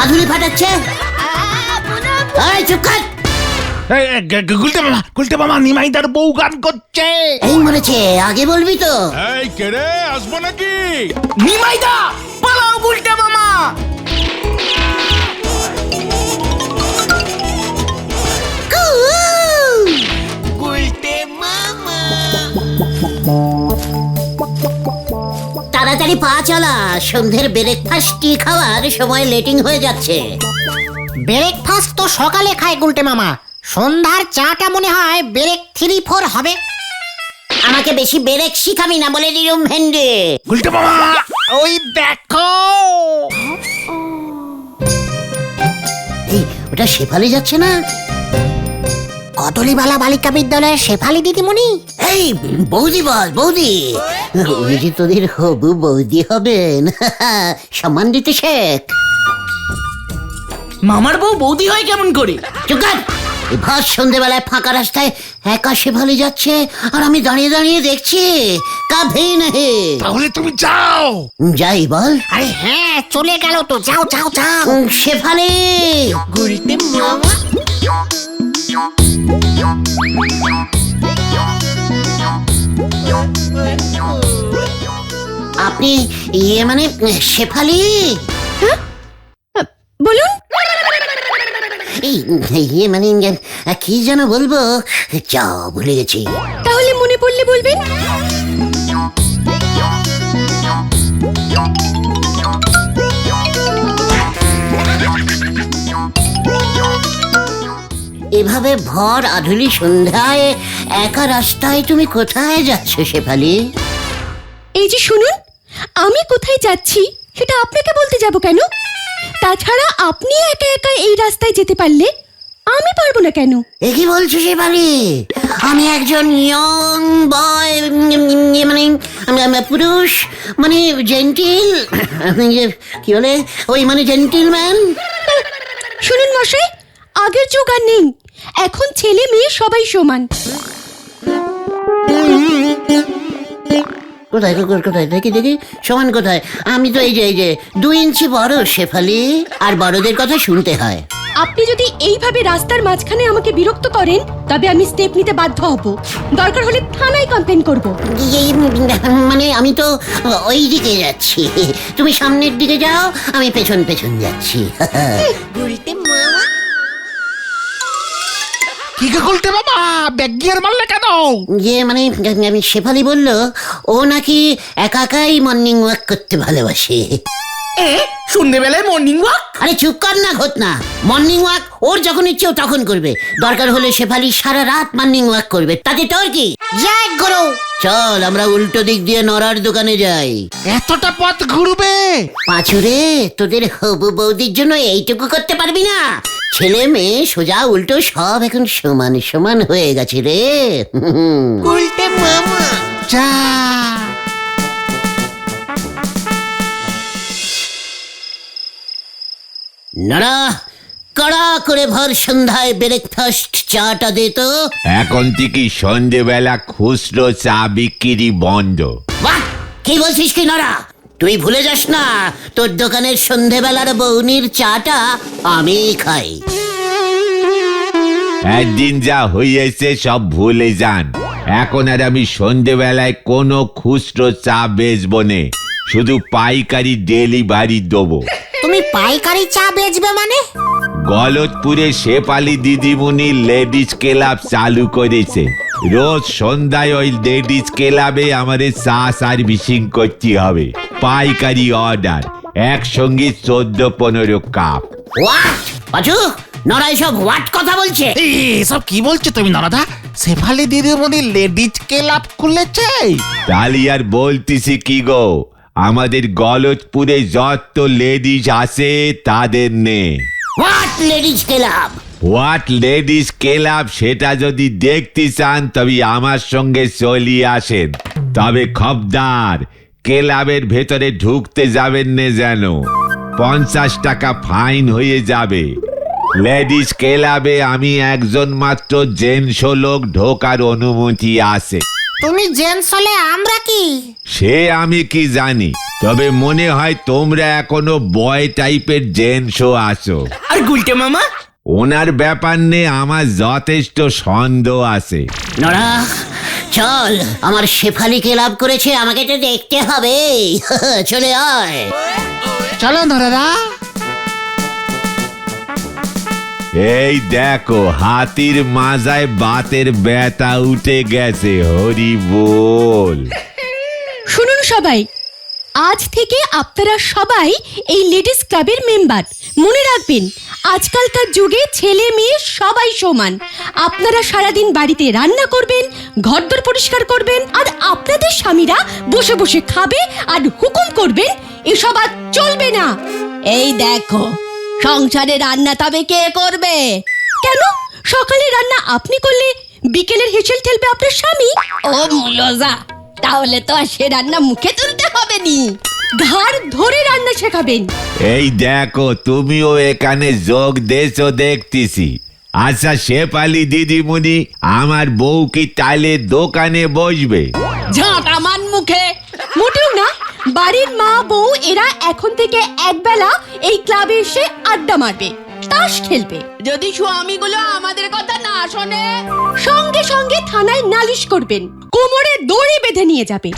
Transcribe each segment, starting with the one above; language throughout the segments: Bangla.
আধুলি ফাটাচ্ছে। এই চুপ কর। গুলটে মামা নিমাইদার বউ গান করছে। এই মরেছে, আগে বলবি তো। এই কে রে, আসবো নাকি? নিমাইদা পালাও গুলটে মামা। তাড়াতাড়ি পা চালা, সন্ধ্যের ব্রেকফাস্টটি খাওয়ার সময় লেটিং হয়ে যাচ্ছে। ব্রেকফাস্ট তো সকালে খায় গুলটে মামা, সন্ধ্যার চাটা মনে হয় ব্রেক 3-4 হবে। আমাকে বেশি ব্রেক শিখাবি না বলে দিলুম ভেন্ডে। গুলটে মামা ওই দেখো। এই ওটা শেফালি যাচ্ছে না? কদলীবালা বালিকা বিদ্যালয়ের শেফালি দিদিমণি। এই বৌদি বল, বৌদি। উনি যে তোদের হবু বৌদি হবেন, সম্মান দিতে শেখ। মামার বউ বৌদি হয় কেমন করে? চুপ কর। এই ভর সন্ধ্যেবেলায় ফাঁকা রাস্তায় একা শেফালি যাচ্ছে আর আমি দাঁড়িয়ে দাঁড়িয়ে দেখছি। কাভি নাহি। তাহলে তুমি যাও। যাই বল। আরে হ্যাঁ, চলে গেল তো, যাও যাও যাও। শেফালি। গুলটে মামা আপনি মানে শেফালি? বলুন। মানে কি যেন বলবো, যা ভুলে গেছি। তাহলে মনে পড়লে বলবেন। এভাবে ভর আধুলি সন্ধ্যায় একা রাস্তায় তুমি কোথায় যাচ্ছ শেফালি? এই যে শুনুন, আমি কোথায় যাচ্ছি সেটা আপনাকে বলতে যাব কেন? তাছাড়া আপনি একা একা এই রাস্তায় যেতে পারলে আমি পারবো না কেন? এ কি বলছো শেফালি? আমি একজন ইয়ং বয়, মানে পুরুষ, মানে জেন্টিল, কি বলে ওই মানে জেন্টিলম্যান। শুনুন মশাই, আগের যুগ আর নেই, এখন ছেলে মেয়ে সবাই সমান। কোথায় কোথায় দেখি দেখি, সমান কোথায়? আমি তো এই যে 2 ইঞ্চি বড় শেফালি, আর বড়দের কথা শুনতে হয়। আপনি যদি এইভাবে রাস্তার মাঝখানে আমাকে বিরক্ত করেন তবে আমি স্টেপ নিতে বাধ্য হব, দরকার হলে থানায় কমপ্লেন করব। মানে আমি তো ওই দিকে যাচ্ছি, তুমি সামনের দিকে যাও, আমি পেছন পেছন যাচ্ছি। গুলটে মামা কি গো গুলটে মামা, ব্যাগ গিয়ার মারলে কেন? মানে আমি শেফালি বলল ও নাকি একা একাই মর্নিং ওয়াক করতে ভালোবাসে। সন্ধ্যেবেলায় মর্নিং ওয়াক? আরে চুপ কর না ঘটনা। মর্নিং ওয়াক ওর যখন ইচ্ছে ও তখন করবে, দরকার হলে শেফালি সারা রাত মর্নিং ওয়াক করবে, তাতে তোর কি? জয় গুরু। চল আমরা উল্টো দিক দিয়ে নড়ার দোকানে যাই। এতটা পথ ঘুরবে? পাঁচুরে, তোদের হবু বৌদির জন্য এইটুকু করতে পারবি না? ছেলে মেয়ে সোজা উল্টো সব এখন সমান সমান হয়ে গেছে রে। গুলটে মামা যা। নড়া, কড়া করে ভর সন্ধ্যায় ব্রেকফাস্ট চাটা দে তো। এখন থেকে সন্ধেবেলা খুচরো চা বিক্রি বন্ধ। বাহ, কি বলছিস কি নড়া? তুই ভুলে যাস না তোর দোকানের সন্ধেবেলার বৌনির চাটা আমি খাই। একদিন যা হয়েছে সব ভুলে যান। এখন আর আমি সন্ধেবেলায় কোনো খুচরো চা বেচবো নে, শুধু পাইকারি ডেলিভারি দেবো। তুমি পাইকারি চা বেচবে মানে? গলতপুরে শেফালি দিদিমণি লেডিস ক্লাব চালু করেছে। রোজ সন্ধ্যায় ওই লেডিস ক্লাবে আমাদের চা সার্ভিসিং করতে হবে। পাইকারি অর্ডার, একসঙ্গে 14-15 কাপ। হোয়াট পাঁচু, নড়া এসব হোয়াট কথা বলছে? এসব কি বলছো তুমি নরদা? শেফালি দিদিমণি লেডিজ ক্লাব খুলেছে? তাহলে আর বলতেছি কি গো, আমাদের গলতপুরে যত লেডিস আছে তাদের নে। What ladies club? What ladies club সেটা যদি দেখতে চান তবে আমার সঙ্গে চলিয়ে আসেন। তবে খবরদার, ক্লাবের ভেতরে ঢুকতে যাবেন না যেন, 50 টাকা ফাইন হয়ে যাবে। লেডিস ক্লাবে আমি একজন মাত্র জেন্টস লোক ঢোকার অনুমতি আছে। তুমি জেন্টস হলে আমরা কি? সে আমি কি জানি, তবে মনে হয় তোমরা এখনো বয় টাইপের জেন্টসও আছো। আর গুলটে মামা? ওনার ব্যাপার নিয়ে আমার যথেষ্ট সন্দেহ আছে। নড়া চল, আমার শেফালিকে লাভ করেছে, আমাকে তো দেখতে হবে। চলে আয়। চলো নরাদা। এই দেখো, হাতির মাজায় বাতের ব্যথা উঠে গেছে। হরি বল। শুনুন সবাই, আজ থেকে আপনারা সবাই এই লেডিস ক্লাবের মেম্বার। মনে রাখবেন, আজকালকার যুগে ছেলে মেয়ে সবাই সমান। আপনারা সারাদিন বাড়িতে রান্না করবেন, ঘরদোর পরিষ্কার করবেন, আর আপনাদের স্বামীরা বসে বসে খাবে আর হুকুম করবেন, এসব আর চলবে না। এই দেখো, সংসারে রান্না তবে কে করবে? কেন, সকালে রান্না আপনি করলে বিকেলের হেসেল ঠেলবে আপনার স্বামী? ও মুলজা, তাহলে তো আর সে রান্না মুখে তুলতে হবে নি, ঘাড় ধরে রান্না শেখাবেন। এই দেখো, তুমিও এখানে যোগ দেছো দেখতেছি। আচ্ছা শেফালি দিদিমণি, আমার বউ কি তাইলে দোকানে বসবে? ঝাঁট আমার মুখে। মোটেও না, বাড়ির মা বউ এরা এখন থেকে একবেলা এই ক্লাবে এসে আড্ডা মারবে, তাস খেলবে। যদি স্বামীগুলো আমাদের কথা না শোনে, সঙ্গে সঙ্গে থানায় নালিশ করবেন, কোমরে দড়ি বেঁধে নিয়ে যাবে।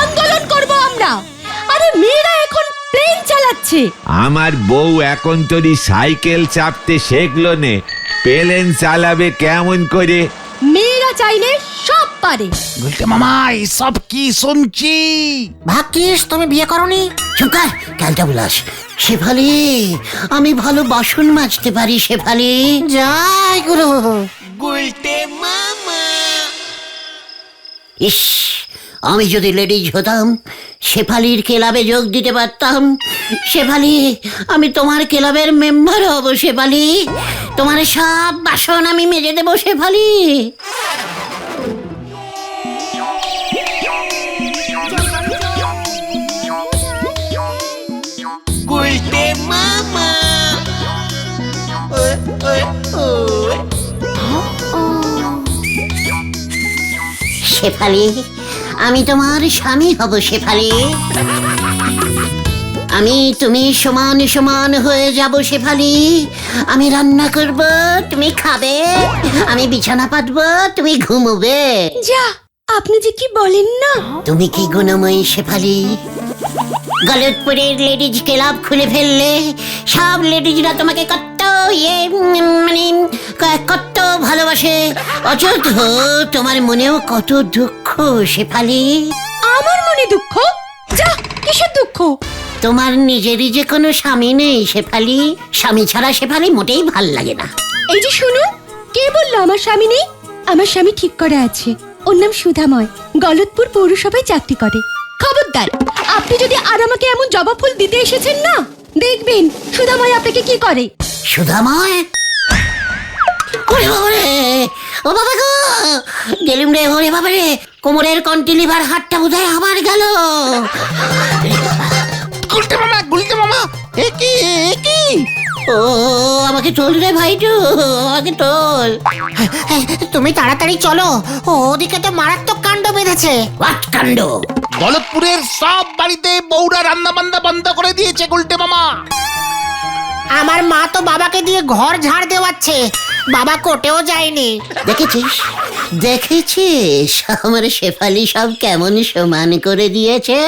আন্দোলন করব আমরা। আরে মেয়েরা এখন প্লেন চালাচ্ছে। আমার বউ এখন তোরই সাইকেল চাপতে শেখলো নে, প্লেন চালাবে কেমন করে? মেয়েরা চাইলে সব পারে। গুলটে মামা, এসব কি শুনছি? ভাগ্যিস তুমি বিয়ে করনি। Chukar ক্যালটা bullous. শেফালি, আমি ভালো বাসন মাজতে পারি শেফালি। জয় গুরু। গুলটে মামা। ইস, আমি যদি লেডিজ হতাম, শেফালির ক্লাবে যোগ দিতে পারতাম। শেফালি, আমি তোমার ক্লাবের মেম্বার হব শেফালি। তোমার সব বাসন আমি মেজে দেবো শেফালি। গুলটে মামা। শেফালি, আমি তোমার স্বামী হব শেফালি। আমি তুমি সমান সমান হয়ে যাব শেফালি। আমি রান্না করব, তুমি খাবে। আমি বিছানা পাতবো, তুমি ঘুমোবে। যা, আপনি যে কি বলেন না। তুমি কি গুণময়ী শেফালি। গলতপুরের লেডিজ ক্লাব খুলে ফেললে সব লেডিজরা তোমাকে কত মানে কত ভালোবাসে, অথচ তোমার মনেও কত দুঃখ শেফালি। আমার মনে দুঃখ? যা, কিসের দুঃখ? তোমার নিজেরই যে কোনো স্বামী নেই শেফালি। স্বামী ছাড়া শেফালি মোটেই ভাল লাগে না। এই যে শুনুন, কে বললো আমার স্বামী নেই? আমার স্বামী ঠিক করে আছে। ওর নাম সুধাময়, গলতপুর পৌরসভায় চাকরি করে। খবরদার, আপনি যদি আর আমাকে এমন জবা ফুল দিতে এসেছেন না, দেখবেন সুধাময় আপনাকে কি করে। সুধাময়? ওরে বাবারে, ও বাবা গো, গেলুম রে। ওরে বাবারে, কোমরের কন্টিলিভার হাতটা বোধহয় আবার গেল। গুলটে মামা, গুলটে মামা, এ কি, এ কি? ও আমাকে তোল রে ভাইটু, আমাকে তোল। তুমি তাড়াতাড়ি চলো, ওদিকে তো মারাত্মক কাণ্ড বেঁধেছে। হোয়াট কাণ্ড? গলতপুরের সব বাড়িতে বউরা রান্না বান্না বন্ধ করে দিয়েছে গুলটে মামা। আমার মা তো বাবাকে দিয়ে ঘর ঝাড় দেওয়াচ্ছে, বাবা কোর্টেও যায়নি। দেখেছিস, দেখেছিস আমার শেফালি সব কেমন সমান করে দিয়েছে।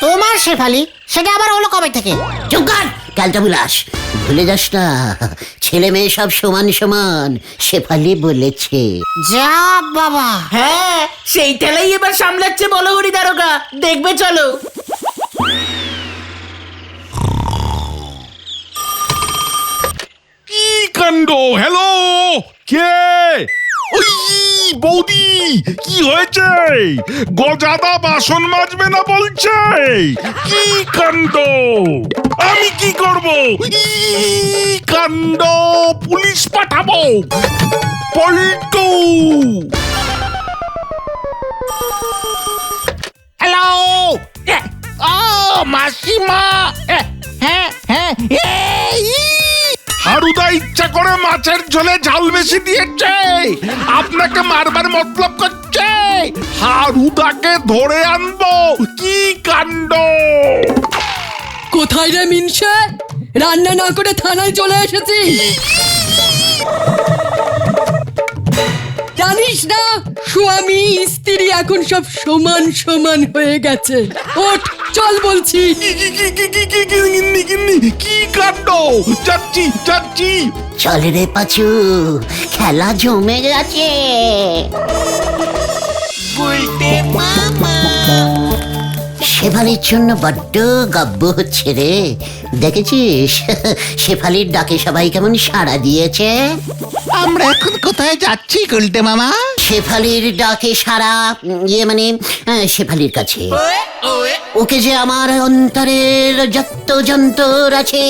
তোমার শেফালি, সেটা আবার হলো কবে থেকে? চুপ কর ক্যালটা বুলাস। ভুলে যাস না, ছেলে মেয়ে সব সমান সমান, শেফালি বলেছে। যা বাবা। হ্যাঁ, সেই ঠেলাই এবার সামলাচ্ছে বলো হরি দারোগা, দেখবে চলো। কি কাণ্ড! হ্যালো, কে? ওই বৌদি, কি হয়েছে? গজাদা বাসন মাজবে না বলছে। কি কাণ্ড! আমি কি করব? কাণ্ড! পুলিশ পাঠাবো। পল্টু! হ্যালো, ও মাসিমা, হ্যাঁ হ্যাঁ, হারুদা ইচ্ছা করে মাছ মাছের ঝোলে ঝাল বেশি দিয়েছে, আপনাকে মারবার মতলব করছে। হারুদাকে ধরে আনবো। কি কাণ্ড! কোথায় রে মিনসে? রান্না না করে থানায় চলে এসেছি। জানিস না স্বামী স্ত্রী এখন সব সমান সমান হয়ে গেছে। ওঠ চল বলছি। কি কাণ্ড! যাচ্ছি যাচ্ছি। চল রে পাচু, খেলা জমে গেছে। শেফালির জন্য বড্ড গব্ব হচ্ছে রে। দেখেছিস শেফালির ডাকে সবাই কেমন সাড়া দিয়েছে? আমরা এখন কোথায় যাচ্ছি গুলটে মামা? শেফালির ডাকে সাড়া মানে শেফালির কাছে। ওকে যে আমার অন্তরের যত যন্ত্র আছে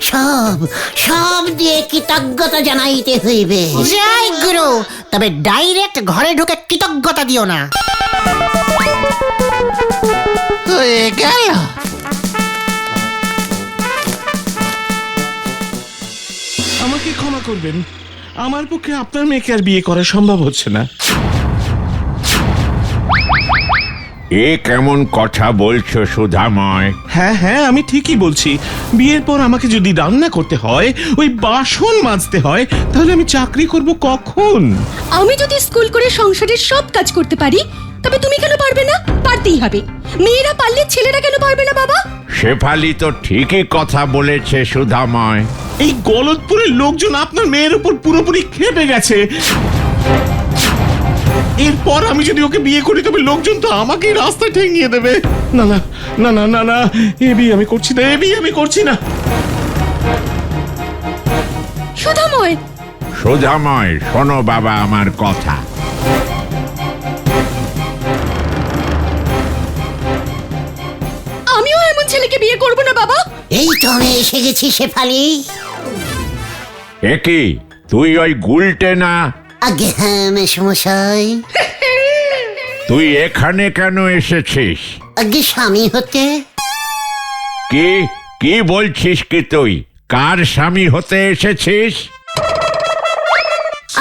সব সব দিয়ে কৃতজ্ঞতা জানাইতে হইবে। জয় গুরু, তবে ডাইরেক্ট ঘরে ঢুকে কৃতজ্ঞতা দিও না। হয়ে গেল। আমাকে ক্ষমা করবেন, আমার পক্ষে আপনার মেয়েকে আর বিয়ে করা সম্ভব হচ্ছে না। এ কেমন কথা বলছো সুধাময়? হ্যাঁ হ্যাঁ, আমি ঠিকই বলছি। বিয়ের পর আমাকে যদি রান্না করতে হয়, ওই বাসন মাজতে হয়, তাহলে আমি চাকরি করব কখন? আমি যদি স্কুল করে সংসারের সব কাজ করতে পারি, তবে তুমি কেন পারবে না? পারতেই হবে। মেয়েরা পারলে ছেলেরা কেন পারবে না বাবা? শেফালি তো ঠিকই কথা বলেছে সুধাময়। এই গলতপুরের লোকজন আপনার মেয়ের উপর পুরোপুরি খেপে গেছে। এরপর আমি যদি ওকে বিয়ে করি, তবে লোকজন তো আমাকেই রাস্তায় ঠেঙিয়ে দেবে। না না না না না না, এ বিয়ে আমি করছি না, এ বিয়ে আমি করছি না। সুধাময়, সুধাময়, শোনো বাবা আমার কথা। আমিও এমন ছেলেকে বিয়ে করব না বাবা। এই তো আমি এসে গেছি শেফালি। একি তুই ওই গুলটে না? আগে হ্যাঁ মেসমশাই। তুই এখানে কেন এসেছিস? আগে স্বামী হতে। কি কি বলছিস কি তুই? কার স্বামী হতে এসেছিস?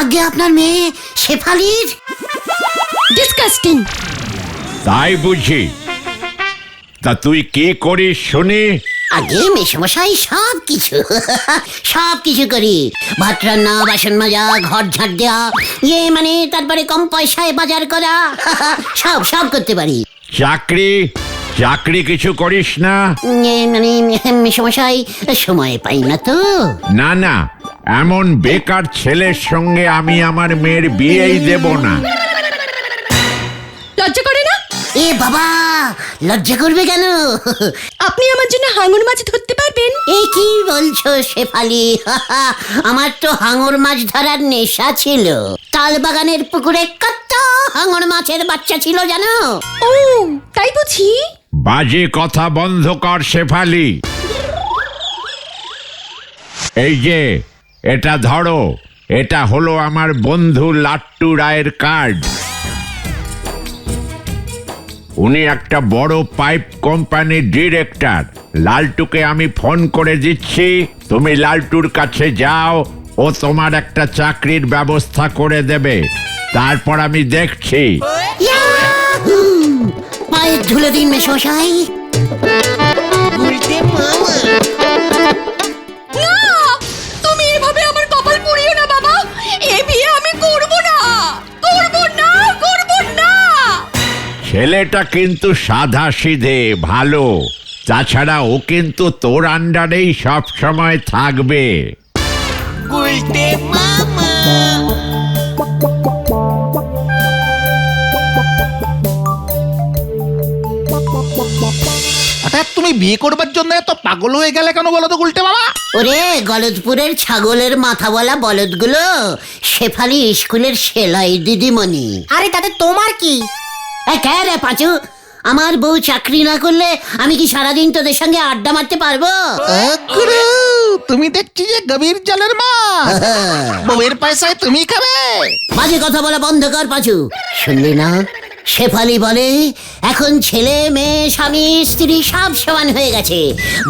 আগে আপনার মেয়ে শেফালির। ডিসকাস্টিং। তাই বুঝি? তা তুই কি করিস শুনি? আগে মেসমশাই সব কিছু সব কিছু করি। ভাত রান্না, বাসন মাজা, ঘর ঝাড় দেওয়া, মানে তারপরে কম পয়সায় বাজার করা সব সব করতে পারি। চাকরি চাকরি কিছু করিস না? মানে মেসমশাই সময় পাই না তো। না না, এমন বেকার ছেলের সঙ্গে আমি আমার মেয়ের বিয়েই দেব না। লজ্জা করে না? এ বাবা, লজ্জা করবে কেন? আপনি আমার জন্য হাঙর মাছ ধরতে পারবেন? এই কি বলছো শেফালি? আমার তো হাঙর মাছ ধরার নেশা ছিল। তাল বাগানের পুকুরে কত হাঙর মাছের বাচ্চা ছিল জানো? ও তাই বুঝি? বাজে কথা বন্ধ কর শেফালি। এই যে এটা ধরো, এটা হলো আমার বন্ধু লাট্টু রায়ের কার্ড। উনি একটা বড় পাইপ কোম্পানির ডিরেক্টর। লালটুকে আমি ফোন করে দিচ্ছি, তুমি লালটুর কাছে যাও, ও তোমার একটা চাকরির ব্যবস্থা করে দেবে। তারপর আমি দেখছি। ইয়াহু! পায়ে ধুলে দিন মেসমশাই। না, তুমি এভাবে আমার কপাল পুড়িও না বাবা। এ বিয়ে আমি করব না, করব না, করব না। ছেলেটা কিন্তু সাদা সিধে ভালো, তাছাড়া ও কিন্তু তোর আন্ডারেই সব সময় থাকবে। হঠাৎ তুমি বিয়ে করবার জন্য এত পাগল হয়ে গেলে কেন বলো তো গুলটে মামা? ওরে গলদপুরের ছাগলের মাথা বলা বলদগুলো, শেফালি স্কুলের সেলাই দিদিমণি। আরে তাতে তোমার কি? কে রে পাঁচু? আমার বউ চাকরি না করলে আমি কি সারাদিন তোদের সঙ্গে আড্ডা মারতে পারবো? গুরু, তুমি দেখছি যে গভীর জলের মাছ। বউয়ের পয়সায় তুমি খাবে? বাজে কথা বলা বন্ধ কর পাঁচু। শুনলি না, শেফালি বলে এখন ছেলে মেয়ে স্বামী স্ত্রী সব সমান হয়ে গেছে,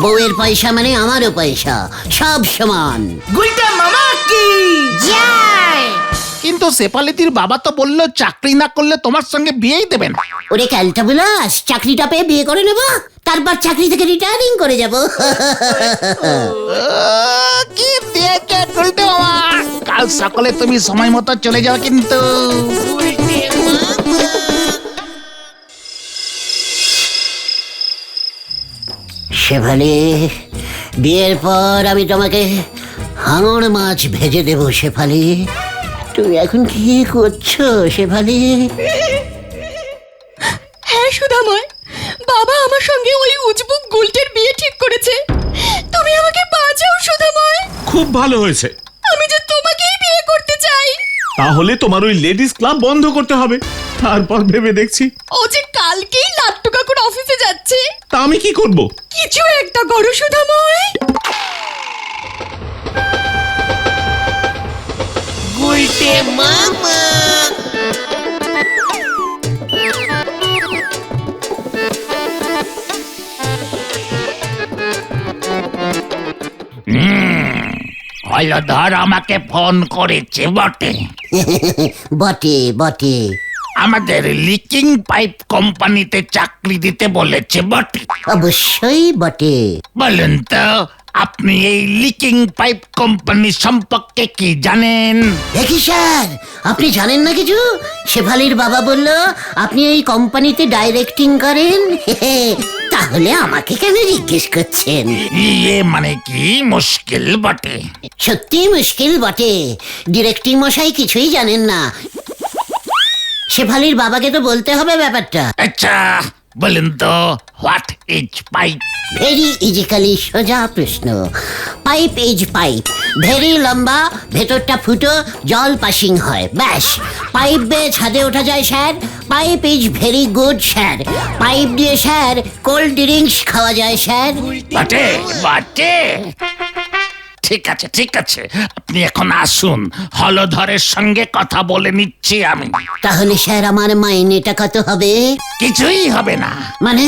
বউয়ের পয়সা মানে আমারও পয়সা, সব সমান। গুলটে মামা কি জয়! কিন্তু শেফালিদির বাবা তো বললো চাকরি না করলে তোমার সঙ্গে বিয়েই দেবেন। ওরে ক্যালটা বুলাস, চাকরিটা পেয়ে বিয়ে করে নেব, তারপর চাকরি থেকে রিটায়ারিং করে যাব। কি দেখে গুলটে মামা, কাল সকালে তুমি সময় মতো চলে যাও কিন্তু। শেফালি, বিয়ের পর আমি তোমাকে হাঙর মাছ ভেজে দেব শেফালি। তুমি এখন কি করছো শেফালি? হ্যাঁ সুধাময়, বাবা আমার সঙ্গে ওই উজবুক গুলটের বিয়ে ঠিক করেছে। তুমি আমাকে বাঁচাও সুধাময়, খুব ভালো হয়েছে। আমি যে তোমাকেই বিয়ে করতে চাই। তাহলে তোমার ওই লেডিস ক্লাব বন্ধ করতে হবে, তারপর ভেবে দেখছি। ও যে কালকেই লাট্টু কাকুর অফিসে যাচ্ছে। তা আমি কি করব? কিছু একটা করো সুধাময়। হলধর আমাকে ফোন করেছে বটে। বটে বটে। আমাদের লিকিং পাইপ কোম্পানিতে চাকরি দিতে বলেছে বটে। অবশ্যই বটে। বলুন তো, আপনি এই লিকিং পাইপ কোম্পানি সম্পর্কে কি জানেন? দেখি স্যার, আপনি জানেন না কিছু? শেফালির বাবা বলল আপনি এই কোম্পানিতে ডাইরেক্টিং করেন। তাহলে আমাকে কেন জিজ্ঞেস করছেন? ইয়ে মানে কি মুশকিল বটে। সত্যি মুশকিল বটে, ডিরেক্টিং মশাই কিছুই জানেন না। শেফালির বাবাকে তো বলতে হবে ব্যাপারটা। আচ্ছা বলুন তো, হোয়াট ইজ পাইপ? ভেরি ইজিক্যালি সোজা প্রশ্ন। পাইপ ইজ পাইপ, ভেরি লম্বা, ভেতরটা ফুটো, জল পাসিং হয়, ব্যাস। পাইপ বেয়ে ছাদে ওঠা যায় sir. Pipe is very good sir. Pipe দিয়ে স্যার কোল্ড ড্রিঙ্কস খাওয়া যায় স্যার। বটে বটে। ঠিক আছে ঠিক আছে, আপনি এখন আসুন, হলধরের সঙ্গে কথা বলে নিচ্ছি আমি। তাহলে স্যার আমার মাইনেটা কত হবে? কিছুই হবে না, মানে?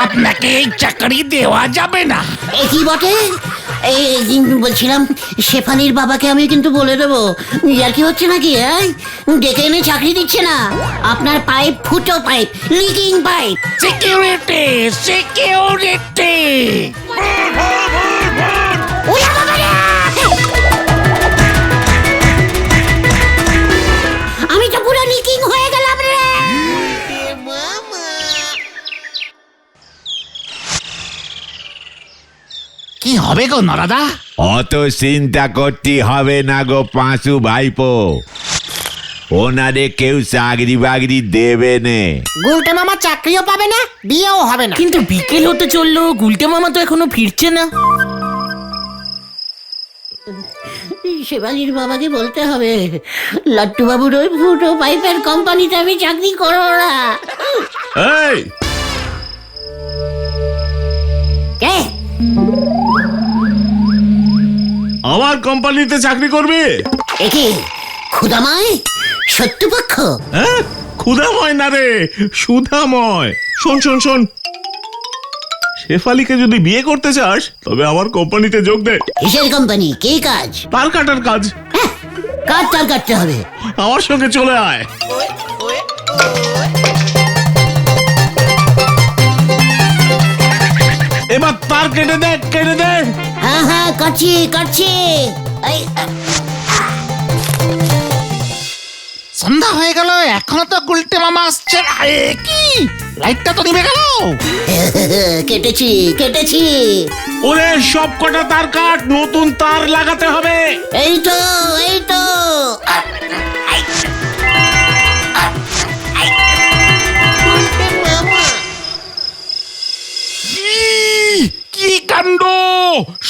আপনাকে এই চাকরি দেওয়া যাবে না। এ কি বটে? এই বলছিলাম, শেফালির বাবাকে আমি কিন্তু বলে দেবো। আর কি হচ্ছে নাকি? ডেকে এনে চাকরি দিচ্ছে না। আপনার পাইপ ফুটো pipe, leaking pipe. Security security. আমি তো পুরো লিকিং হয়ে গেলাম রে। কি হবে গো নরাদা? অত চিন্তা করতে হবে না গো পাঁচু ভাইপো, ওনারে কেউ চাকরি বাকরি দেবে নে। গুলটে মামা চাকরিও পাবে না, বিয়েও হবে না। কিন্তু বিকেল হতে চললো, গুলটে মামা তো এখনো ফিরছে না। শেফালির বাবাকে বলতে হবে লাট্টু বাবুর ওই ফুটো পাইপের কোম্পানিতে আমি চাকরি করবো না। এই কে? আমার কোম্পানিতে চাকরি করবে? একে ক্ষুদাময় শত্রুপক্ষ? হ্যাঁ, ক্ষুধাময় না রে, সুধাময়। শোন শোন শোন, শেফালিকে যদি বিয়ে করতে চাস তবে আমার কোম্পানিতে যোগ দে। কিসের কোম্পানি? কি কাজ? তার কাটার কাজ। কাজ তার কাটতে হবে। আমার সঙ্গে চলে আয়। এবার তার কেটে দে, কেটে দে। হ্যাঁ হ্যাঁ, কাটছি কাটছি। এই, সন্ধ্যা হয়ে গেল, এখনো তো গুলটে মামা আসছে না। এ কি, লাইটটা তো নিভে গেল। কেটেছি কেটেছি। ওরে সব কটা তার কাট, নতুন তার লাগাতে হবে। এই তো এই তো। কি কাণ্ড,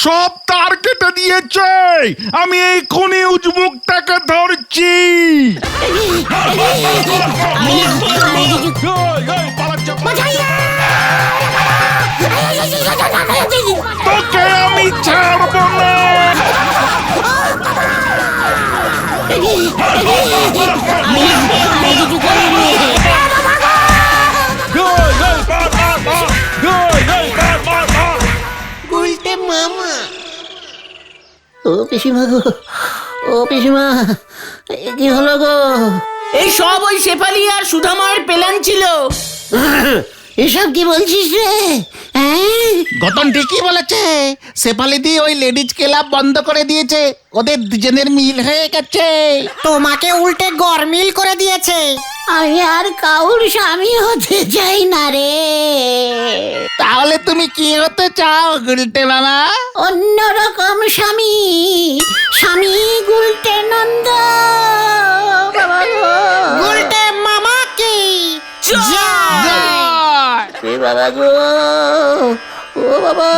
সব তার কেটে দিয়েছে। আমি এক্ষুনি উজবুকটাকে ধরছি। তোকে আমি ছাড়বো না। আমি কিছু করিনি। পিসিমা গো, ও পিসিমা, এ কি হলো গো? এই সব ওই শেফালি আর সুধাময়ের প্ল্যান ছিল। এসব কি বলছিস রে? হ্যাঁ, গতন ঠিকই বলেছে, শেফালি দি ওই লেডিজ ক্লাব বন্ধ করে দিয়েছে, ওদের দুজনের মিল হয়ে গেছে। তোমাকে উল্টে গরমিল করে দিয়েছে। আমি আর কাউর স্বামী হতে চাই না রে। তাহলে তুমি কি হতে চাও গুলটে মামা? অন্যরকম স্বামী, স্বামী গুলটে নন্দ। বাবা গো, উল্টে মামা কি এ বাবা গো, ও বাবা।